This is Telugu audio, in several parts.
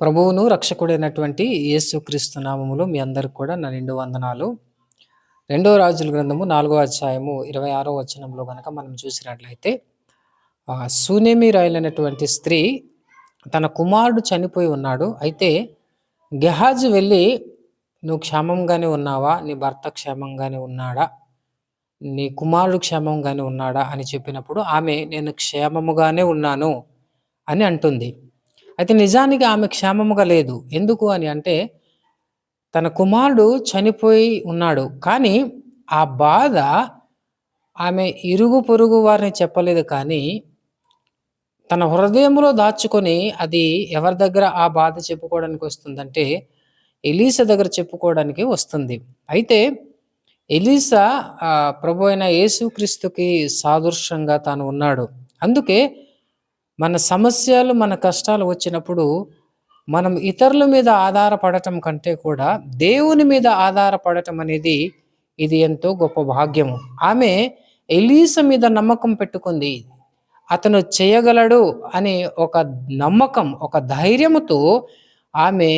ప్రభువును రక్షకుడైనటువంటి యేసుక్రీస్తు నామములో మీ అందరికి కూడా నా నిండు వందనాలు. రెండో రాజుల గ్రంథము 4వ అధ్యాయము 26వ వచనంలో గనక మనం చూసినట్లయితే షూనేమీరాయలైనటువంటి స్త్రీ తన కుమారుడు చనిపోయి ఉన్నాడు. అయితే గెహాజు వెళ్ళి, నువ్వు క్షేమంగానే ఉన్నావా? నీ భర్త క్షేమంగానే ఉన్నాడా? నీ కుమారుడు క్షేమంగానే ఉన్నాడా అని చెప్పినప్పుడు ఆమె, నేను క్షేమముగానే ఉన్నాను అని అంటుంది. అయితే నిజానికి ఆమె క్షేమముగా లేదు. ఎందుకు అని అంటే, తన కుమారుడు చనిపోయి ఉన్నాడు. కానీ ఆ బాధ ఆమె ఇరుగు పొరుగు వారిని చెప్పలేదు. కానీ తన హృదయంలో దాచుకొని అది ఎవరి దగ్గర ఆ బాధ చెప్పుకోవడానికి వస్తుందంటే, ఎలీసా దగ్గర చెప్పుకోవడానికి వస్తుంది. అయితే ఎలీసా ప్రభు అయిన యేసుక్రీస్తుకి సాదృశ్యంగా తాను ఉన్నాడు. అందుకే మన సమస్యలు, మన కష్టాలు వచ్చినప్పుడు మనం ఇతరుల మీద ఆధారపడటం కంటే కూడా దేవుని మీద ఆధారపడటం అనేది ఇది ఎంతో గొప్ప భాగ్యము. ఆమె ఎలీసా మీద నమ్మకం పెట్టుకుంది. అతను చేయగలడు అనే ఒక నమ్మకం, ఒక ధైర్యముతో ఆమె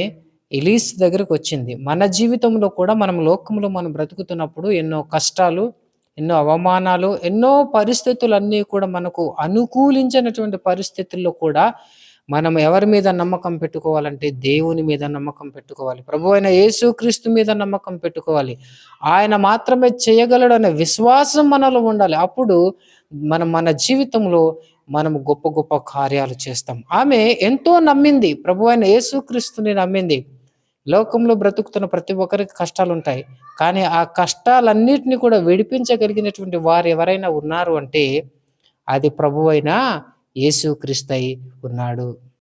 ఎలీసా దగ్గరకు వచ్చింది. మన జీవితంలో కూడా మనం లోకంలో మనం బ్రతుకుతున్నప్పుడు ఎన్నో కష్టాలు, ఎన్నో అవమానాలు, ఎన్నో పరిస్థితులన్నీ కూడా మనకు అనుకూలించినటువంటి పరిస్థితుల్లో కూడా మనం ఎవరి మీద నమ్మకం పెట్టుకోవాలంటే దేవుని మీద నమ్మకం పెట్టుకోవాలి. ప్రభు అయిన యేసుక్రీస్తు మీద నమ్మకం పెట్టుకోవాలి. ఆయన మాత్రమే చేయగలడు అనే విశ్వాసం మనలో ఉండాలి. అప్పుడు మన జీవితంలో మనం గొప్ప గొప్ప కార్యాలు చేస్తాం. ఆమె ఎంతో నమ్మింది, ప్రభు అయిన యేసుక్రీస్తుని నమ్మింది. లోకంలో బ్రతుకుతున్న ప్రతి ఒక్కరికి కష్టాలు ఉంటాయి. కానీ ఆ కష్టాలన్నిటిని కూడా విడిపించగలిగినటువంటి వారు ఎవరైనా ఉన్నారు అంటే అది ప్రభువైన యేసుక్రీస్తు ఉన్నాడు.